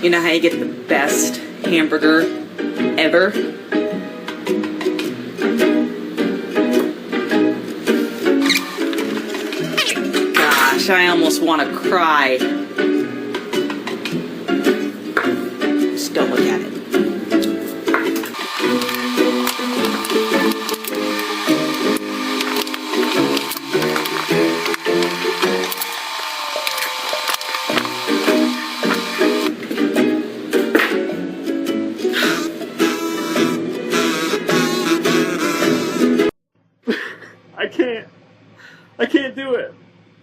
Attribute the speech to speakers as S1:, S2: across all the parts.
S1: You know how you get the best hamburger ever? Gosh, I almost want to cry. Just don't look at it.
S2: I can't do it.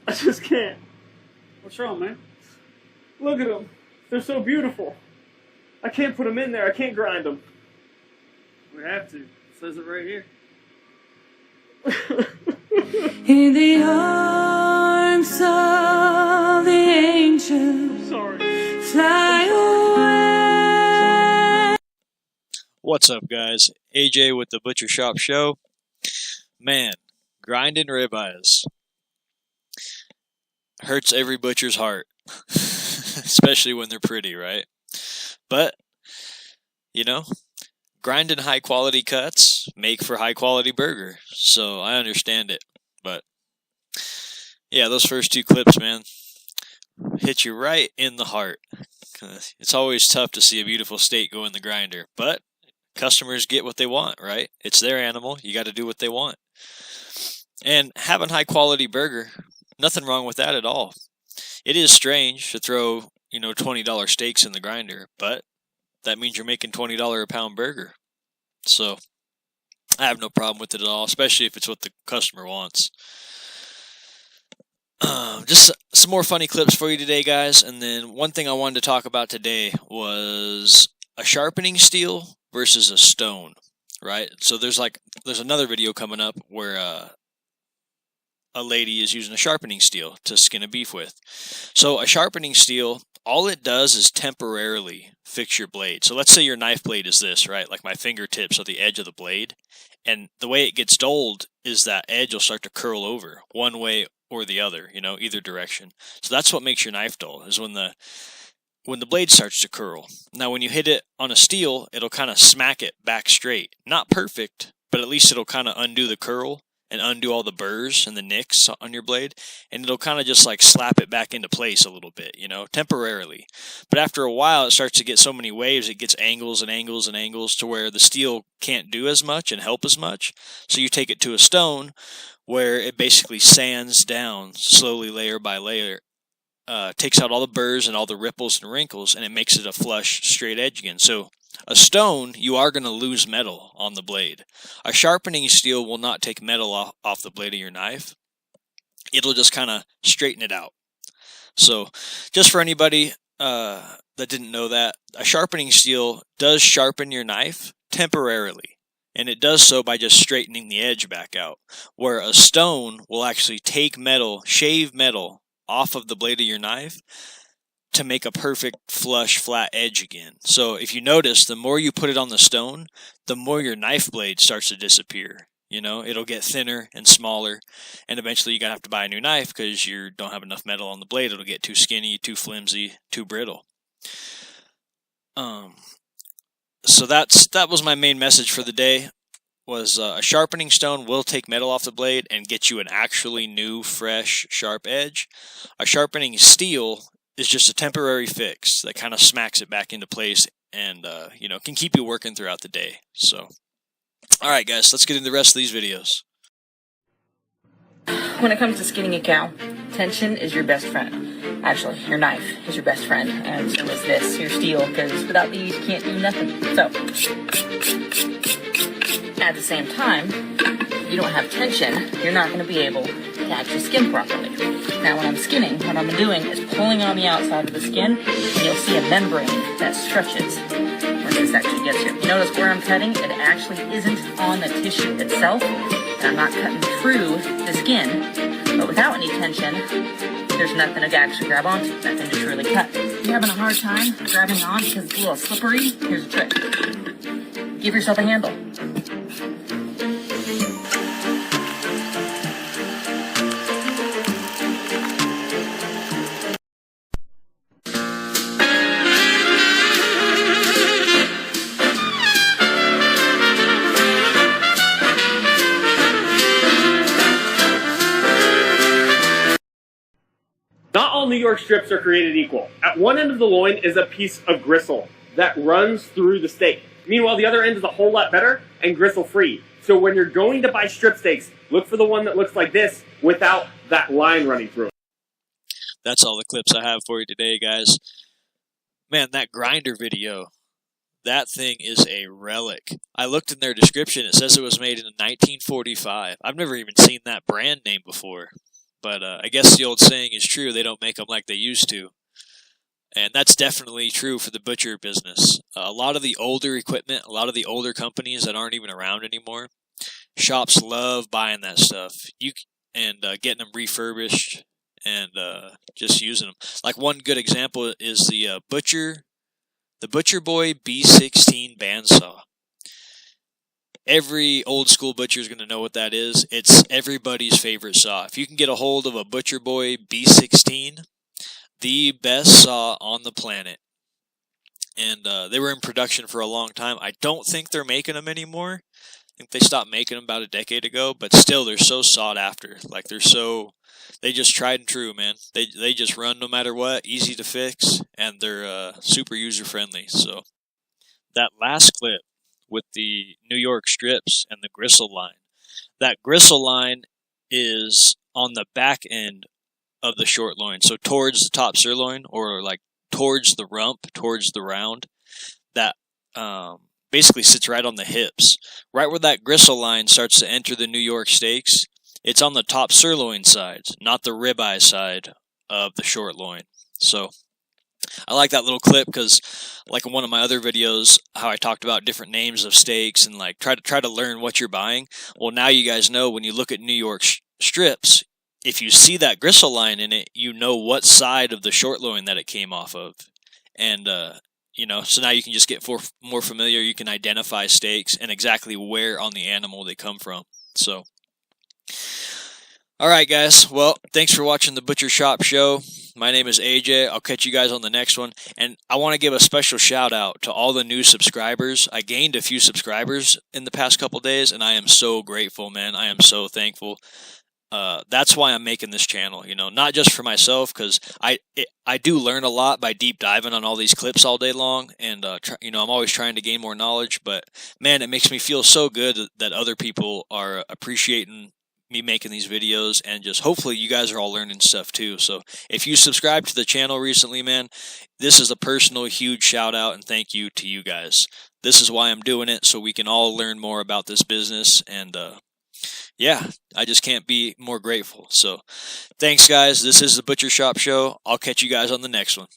S2: I just can't.
S3: What's wrong, man?
S2: Look at them. They're so beautiful. I can't put them in there. I can't grind them.
S3: We have to. It says it right here.
S4: In the arms of the angels,
S2: Sorry.
S4: fly away.
S5: What's up, guys? AJ with the Butcher Shop Show. Man, grinding ribeyes hurts every butcher's heart, especially when they're pretty, right? But, you know, grinding high quality cuts make for high quality burger, so I understand it. But yeah, those first two clips, man, hit you right in the heart. It's always tough to see a beautiful steak go in the grinder, but customers get what they want, right? It's their animal. You got to do what they want. And having high quality burger, nothing wrong with that at all. It is strange to throw, $20 steaks in the grinder, but that means you're making $20 a pound burger. So I have no problem with it at all, especially if it's what the customer wants. Just some more funny clips for you today, guys. And then one thing I wanted to talk about today was a sharpening steel versus a stone, right? So there's another video coming up where a lady is using a sharpening steel to skin a beef with. So a sharpening steel, all it does is temporarily fix your blade. So let's say your knife blade is this, right? Like my fingertips are the edge of the blade. And the way it gets dulled is that edge will start to curl over one way or the other, either direction. So that's what makes your knife dull, is when the blade starts to curl. Now, when you hit it on a steel, it'll kind of smack it back straight. Not perfect, but at least it'll kind of undo the curl and undo all the burrs and the nicks on your blade, and it'll kind of just like slap it back into place a little bit, temporarily. But after a while, it starts to get so many waves, it gets angles and angles and angles to where the steel can't do as much and help as much. So you take it to a stone where it basically sands down slowly, layer by layer, takes out all the burrs and all the ripples and wrinkles, and it makes it a flush, straight edge again. So a stone, you are going to lose metal on the blade. A sharpening steel will not take metal off the blade of your knife. It'll just kind of straighten it out. So just for anybody that didn't know that, a sharpening steel does sharpen your knife temporarily. And it does so by just straightening the edge back out. Where a stone will actually take metal, shave metal off of the blade of your knife to make a perfect flush flat edge again. So if you notice, the more you put it on the stone, the more your knife blade starts to disappear. It'll get thinner and smaller, and eventually you're going to have to buy a new knife because you don't have enough metal on the blade. It'll get too skinny, too flimsy, too brittle. So that was my main message for the day. Was a sharpening stone will take metal off the blade and get you an actually new, fresh, sharp edge. A sharpening steel is just a temporary fix that kind of smacks it back into place and, can keep you working throughout the day. So, all right, guys, let's get into the rest of these videos.
S1: When it comes to skinning a cow, tension is your best friend. Actually, your knife is your best friend, and so is this, your steel, because without these, you can't do nothing. So, at the same time, if you don't have tension, you're not going to be able to actually skin properly. Now, when I'm skinning, what I'm doing is pulling on the outside of the skin, and you'll see a membrane that stretches when this actually gets here. You notice where I'm cutting? It actually isn't on the tissue itself, and I'm not cutting through the skin. But without any tension, there's nothing to actually grab onto, nothing to truly cut. If you're having a hard time grabbing on because it's a little slippery, here's a trick. Give yourself a handle.
S2: all New York strips are created equal. At one end of the loin is a piece of gristle that runs through the steak. Meanwhile, the other end is a whole lot better and gristle-free. So when you're going to buy strip steaks, look for the one that looks like this without that line running through it.
S5: That's all the clips I have for you today, guys. Man, that grinder video, that thing is a relic. I looked in their description. It says it was made in 1945. I've never even seen that brand name before. But I guess the old saying is true. They don't make them like they used to. And that's definitely true for the butcher business. A lot of the older equipment, a lot of the older companies that aren't even around anymore, shops love buying that stuff and getting them refurbished and just using them. Like one good example is the Butcher Boy B16 bandsaw. Every old school butcher is going to know what that is. It's everybody's favorite saw. If you can get a hold of a Butcher Boy B16, the best saw on the planet. And they were in production for a long time. I don't think they're making them anymore. I think they stopped making them about a decade ago, but still they're so sought after. Like they just tried and true, man. They just run no matter what, easy to fix, and they're super user friendly. So that last clip with the New York strips and the gristle line. That gristle line is on the back end of the short loin, so towards the top sirloin, or like towards the rump, towards the round. That basically sits right on the hips. Right where that gristle line starts to enter the New York steaks, it's on the top sirloin side, not the ribeye side of the short loin. So I like that little clip because, like in one of my other videos, how I talked about different names of steaks and like try to learn what you're buying. Well, now you guys know when you look at New York strips, if you see that gristle line in it, you know what side of the short loin that it came off of. And, so now you can just get more familiar. You can identify steaks and exactly where on the animal they come from. So, all right, guys. Well, thanks for watching the Butcher Shop Show. My name is AJ. I'll catch you guys on the next one. And I want to give a special shout out to all the new subscribers. I gained a few subscribers in the past couple days, and I am so grateful, man. I am so thankful. That's why I'm making this channel, not just for myself, because I do learn a lot by deep diving on all these clips all day long, and I'm always trying to gain more knowledge. But man, it makes me feel so good that other people are appreciating me making these videos, and just hopefully you guys are all learning stuff too. So if you subscribed to the channel recently, man, this is a personal huge shout out and thank you to you guys. This is why I'm doing it, so we can all learn more about this business. And yeah, I just can't be more grateful. So thanks, guys. This is the Butcher Shop Show. I'll catch you guys on the next one.